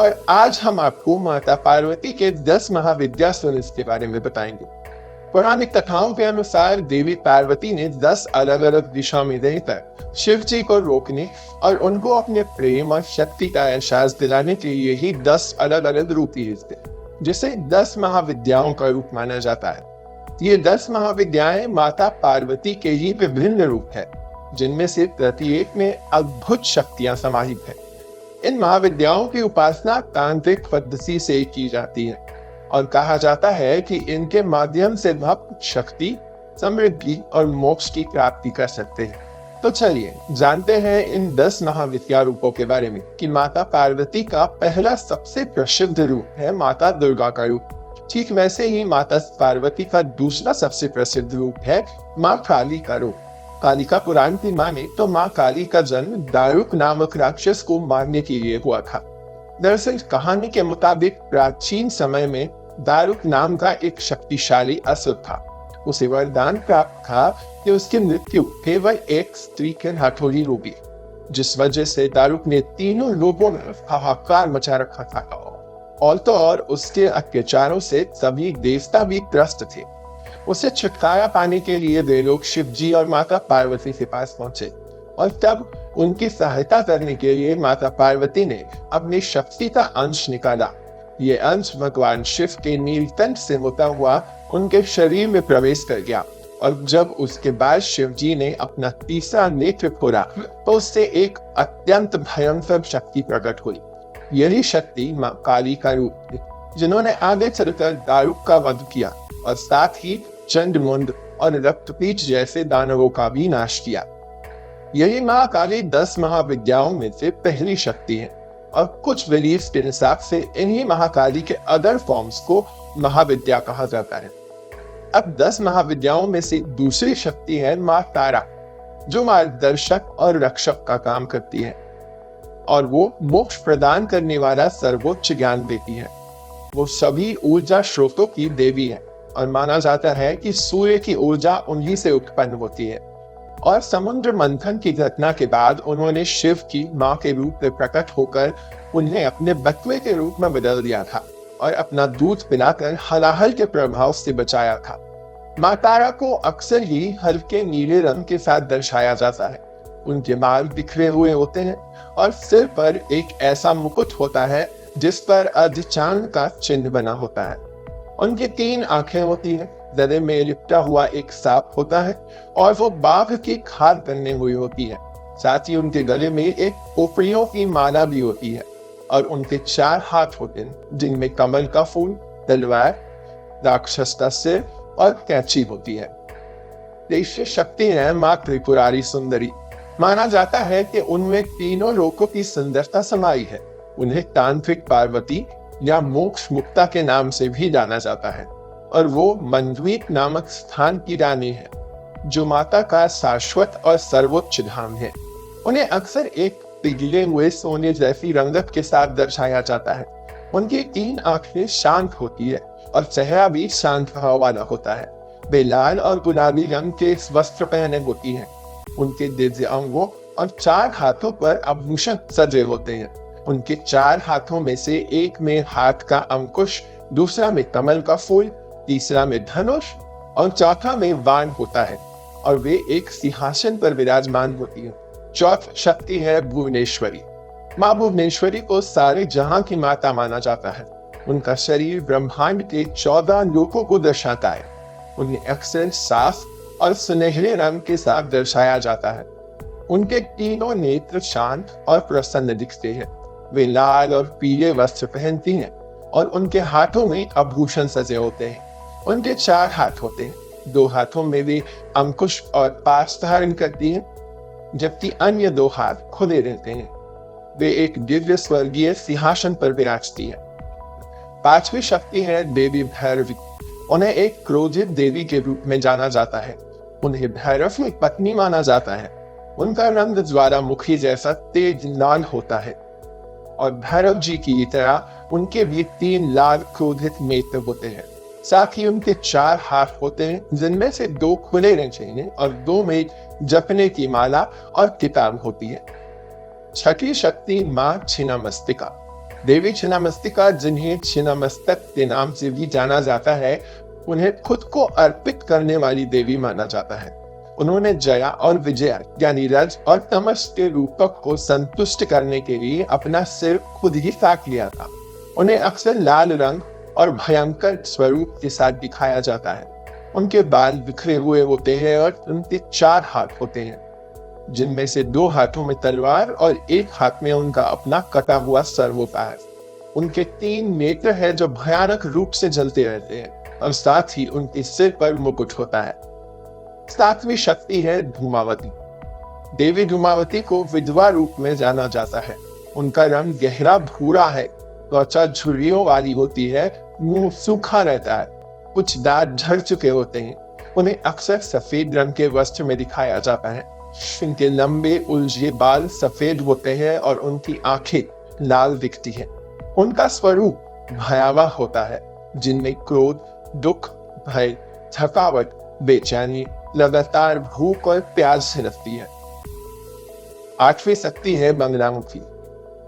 और आज हम आपको माता पार्वती के 10 महाविद्या स्वरूप के बारे में बताएंगे। पौराणिक कथाओं के अनुसार देवी पार्वती ने 10 अलग अलग दिशा में रहकर शिव जी को रोकने और उनको अपने प्रेम और शक्ति का एहसास दिलाने के लिए ही 10 अलग अलग रूप लिए थे, जिसे 10 महाविद्याओं का रूप माना जाता है। ये 10 महाविद्याएं माता पार्वती के ही विभिन्न रूप है, जिनमें से प्रत्येक में अद्भुत शक्तियां समाहित है। इन महाविद्याओं की उपासना तांत्रिक पद्धति से की जाती है और कहा जाता है कि इनके माध्यम से भक्त शक्ति, समृद्धि और मोक्ष की प्राप्ति कर सकते हैं। तो चलिए जानते हैं इन 10 महाविद्या रूपों के बारे में कि माता पार्वती का पहला सबसे प्रसिद्ध रूप है माता दुर्गा का रूप। ठीक वैसे ही माता पार्वती का दूसरा सबसे प्रसिद्ध रूप है माँ काली का रूप। कालिका पुराण की माने तो माँ काली का जन्म दारुक नामक राक्षस को मारने के लिए हुआ था। दरअसल कहानी के मुताबिक प्राचीन समय में दारुक नाम का एक शक्तिशाली असुर था। उसे वरदान प्राप्त था कि उसकी मृत्यु केवल एक स्त्री के हाथों ही होगी, जिस वजह से दारुक ने तीनों लोगों में हाहाकार मचा रखा था। और तो और उसके अत्याचारों से सभी देवता भी त्रस्त थे। उसे छुटकारा पाने के लिए वे लोग शिव जी और माता पार्वती के पास पहुंचे और तब उनकी सहायता करने के लिए माता पार्वती ने अपनी शक्ति का अंश निकाला। ये अंश भगवान शिव के नीलकंठ से होता हुआ उनके शरीर में प्रवेश कर गया और जब उसके बाद शिव जी ने अपना तीसरा नेत्र खोला तो उससे एक अत्यंत भयंकर शक्ति प्रकट हुई। यही शक्ति माँ काली का रूप थी, जिन्होंने आगे चलकर दारुक का वध किया और साथ ही चंडमुंड और रक्तपीठ जैसे दानवों का भी नाश किया। यही माँ काली 10 महाविद्याओं में से पहली शक्ति है और कुछ बिलीफ के हिसाब से इन्हीं महाकाली के अदर फॉर्म्स को महाविद्या कहा जाता है। अब 10 महाविद्याओं में से दूसरी शक्ति है माँ तारा, जो मार्गदर्शक और रक्षक का काम करती है और वो मोक्ष प्रदान करने वाला सर्वोच्च ज्ञान देती है। वो सभी ऊर्जा स्रोतों की देवी है और माना जाता है कि सूर्य की ऊर्जा उन्हीं से उत्पन्न होती है। और समुद्र मंथन की घटना के बाद उन्होंने शिव की मां के रूप में प्रकट होकर उन्हें अपने बकवे के रूप में बदल दिया था और अपना दूध पिलाकर हलाहल के प्रभाव से बचाया था। मां तारा को अक्सर ही हल्के नीले रंग के साथ दर्शाया जाता है। उनके बाल बिखरे हुए होते हैं और सिर पर एक ऐसा मुकुट होता है जिस पर अर्धचांद का चिन्ह बना होता है। उनकी 3 आंखें होती हैं, गले में लिपटा हुआ एक सांप होता है और वो बाघ की खाल पहने हुई होती है। साथ ही उनके गले में एक पोपड़ियों की माला भी होती है और उनके 4 हाथ होते हैं, जिनमें कमल का फूल, तलवार, राक्षस का सिर और कैंची होती है। तीसरी शक्ति है माँ त्रिपुरारी सुंदरी। माना जाता है कि उनमें तीनों लोकों की सुंदरता समाई है। उन्हें तांत्रिक पार्वती या मोक्ष मुक्ता के नाम से भी जाना जाता है और वो मंद्वीप नामक स्थान की रानी है, जो माता का शाश्वत और सर्वोच्च धाम है। उन्हें अक्सर एक पिघले हुए सोने जैसी रंगत के साथ दर्शाया जाता है। उनकी 3 आंखें शांत होती है और चेहरा भी शांत भाव वाला होता है। वे लाल और गुलाबी रंग के वस्त्र पहने होती हैं। उनके दिव्य अंगों और 4 हाथों पर आभूषण सजे होते हैं। उनके 4 हाथों में से एक में हाथ का अंकुश, दूसरा में कमल का फूल, तीसरा में धनुष और चौथा में वाण होता है और वे एक सिंहासन पर विराजमान होती है। चौथी शक्ति है भुवनेश्वरी। माँ भुवनेश्वरी को सारे जहां की माता माना जाता है। उनका शरीर ब्रह्मांड के 14 लोकों को दर्शाता है। उन्हें अक्सर साफ और सुनहरे रंग के साथ दर्शाया जाता है। उनके तीनों नेत्र शांत और प्रसन्न दिखते हैं। वे लाल और पीले वस्त्र पहनती हैं और उनके हाथों में आभूषण सजे होते हैं। उनके 4 हाथ होते हैं। 2 हाथों में वे अंकुश और पाश धारण करती हैं, जबकि अन्य 2 हाथ खुले रहते हैं। वे एक दिव्य स्वर्गीय सिंहासन पर विराजती है। 5वीं शक्ति है देवी भैरवी। उन्हें एक क्रोधित देवी के रूप में जाना जाता है। उन्हें भैरव की पत्नी माना जाता है। उनका रंग ज्वालामुखी जैसा तेज लाल होता है और भैरव जी की तरह उनके भी 3 लाल क्रोधित नेत्र होते हैं। साथ ही उनके 4 हाथ होते हैं, जिनमें से 2 खुले रहते हैं और 2 में जपने की माला और किताब होती है। छठी शक्ति माँ छिन्नमस्तिका। देवी छिन्नमस्तिका, जिन्हें छिन्नमस्तक के नाम से भी जाना जाता है, उन्हें खुद को अर्पित करने वाली देवी माना जाता है। उन्होंने जया और विजया यानी रज और तमस के रूपक को संतुष्ट करने के लिए अपना सिर खुद ही काट लिया था। उन्हें अक्सर लाल रंग और भयंकर स्वरूप के साथ दिखाया जाता है। उनके बाल बिखरे हुए होते हैं और उनके 4 हाथ होते हैं, जिनमें से 2 हाथों में तलवार और 1 हाथ में उनका अपना कटा हुआ सर होता है। उनके 3 नेत्र हैं जो भयानक रूप से जलते रहते हैं और साथ ही उनके सिर पर मुकुट होता है। 7वीं शक्ति है धूमावती। देवी धूमावती को विधवा रूप में जाना जाता है। उनका रंग गहरा भूरा है, त्वचा झुर्रियों वाली होती है, मुंह सूखा रहता है, कुछ दांत झड़ चुके होते हैं। उन्हें अक्सर सफेद रंग के वस्त्र में दिखाया जाता है। इनके लंबे उलझे बाल सफेद होते हैं और उनकी आंखें लाल दिखती हैं। उनका स्वरूप भयावह होता है, जिनमें क्रोध, दुख, भय, थकावट, बेचैनी, लगातार भूख और प्यास झलकती है। 8वीं शक्ति है बंगलामुखी।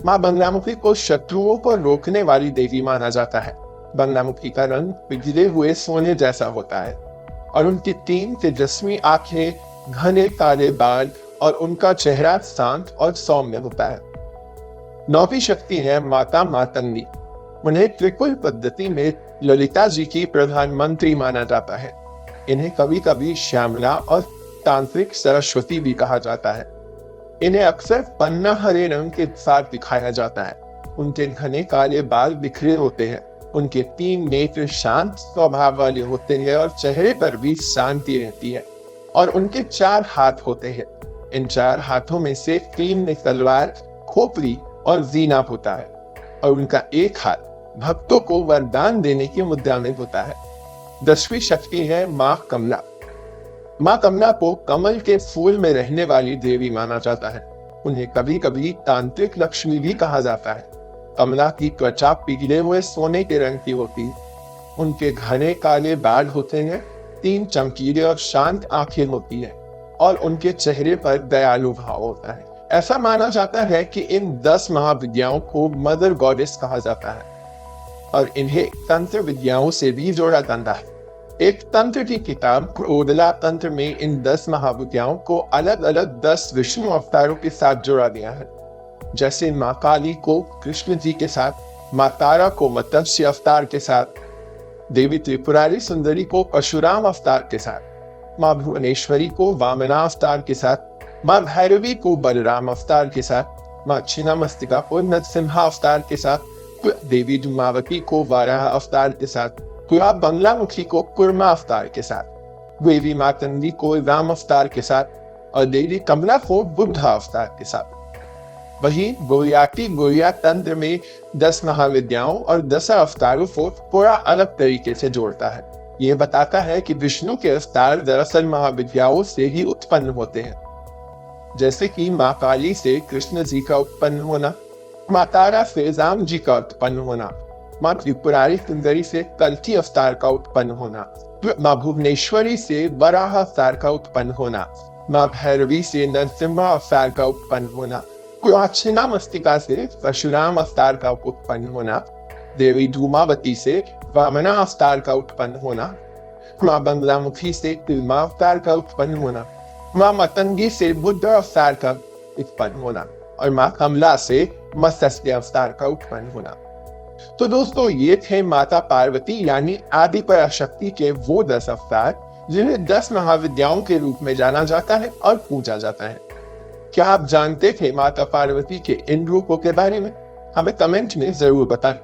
माँ बंगलामुखी को शत्रुओं को रोकने वाली देवी माना जाता है। बंगलामुखी का रंग पिघले हुए सोने जैसा होता है और उनकी 3 तेजस्वी आंखें, घने काले बाल और उनका चेहरा शांत और सौम्य होता है। 9वीं शक्ति है माता मातंगी। उन्हें त्रिकुल पद्धति में ललिता जी की प्रधानमंत्री माना जाता है। इन्हें कभी कभी श्यामला और तांत्रिक सरस्वती भी कहा जाता है। इन्हें अक्सर पन्ना हरे रंग के साथ दिखाया जाता है। उनके घने काले बाल बिखरे होते हैं। उनके 3 नेत्र शांत स्वभाव वाले होते हैं और चेहरे पर भी शांति रहती है और उनके 4 हाथ होते हैं। इन 4 हाथों में से 3 में तलवार, खोपड़ी और वीणा होता है और उनका 1 हाथ भक्तों को वरदान देने की मुद्रा में होता है। 10वीं शक्ति है माँ कमला। माँ कमला को कमल के फूल में रहने वाली देवी माना जाता है। उन्हें कभी कभी तांत्रिक लक्ष्मी भी कहा जाता है। कमला की त्वचा पिघले हुए सोने के रंग की होती है। उनके घने काले बाल होते हैं, 3 चमकीले और शांत आंखें होती है और उनके चेहरे पर दयालु भाव होता है। ऐसा माना जाता है कि इन 10 महाविद्याओं को मदर गॉडेस कहा जाता है और इन्हें तंत्र विद्याओं से भी जोड़ा जाता है। एक तंत्र की किताब ओदला तंत्र में इन 10 महाविद्याओं को अलग अलग 10 विष्णु अवतारों के साथ जोड़ा गया है। जैसे माँ काली को कृष्ण जी के साथ, माँ तारा को मत्स्य अवतार के साथ, देवी त्रिपुरारी सुंदरी को परशुराम अवतार के साथ, माँ भुवनेश्वरी को वामना अवतार के साथ, माँ भैरवी को बलराम अवतार के साथ, माँ छिन्नमस्तिका को नरसिम्हा अवतार के साथ, देवी धूमावती को वाराह अवतार के साथ, माँ बंगलामुखी को कुर्मा अवतार के साथ, देवी मातंगी को राम अवतार के साथ और देवी कमला को बुद्धा अवतार के साथ। वहीं गोरिया तंत्र में 10 महाविद्याओं और 10 अवतारों को पूरा अलग तरीके से जोड़ता है। ये बताता है कि विष्णु के अवतार दरअसल महाविद्याओं से ही उत्पन्न होते हैं, जैसे कि माँ काली से कृष्ण जी का उत्पन्न होना, माँ तारा से राम जी का उत्पन्न होना, माँ त्रिपुरारी सुंदरी से कल्की अवतार का उत्पन्न होना, माँ भुवनेश्वरी से वराह अवतार का उत्पन्न होना, माँ भैरवी से नरसिम्हा अवतार का उत्पन्न होना, छिन्नमस्तिका से परशुराम अवतार का उत्पन्न होना, देवी धूमावती से वामना अवतार का उत्पन्न होना, माँ बंगलामुखी से तिलमा अवतार का उत्पन्न होना, माँ मतंगी से बुद्ध अवतार का उत्पन्न होना और माँ कमला से मत्स्य अवतार का उत्पन्न होना। तो दोस्तों, ये थे माता पार्वती यानी आदि पराशक्ति के वो 10 अवतार जिन्हें 10 महाविद्याओं के रूप में जाना जाता है और पूजा जाता है। क्या आप जानते थे माता पार्वती के इन रूपों के बारे में? हमें कमेंट में जरूर बताएं।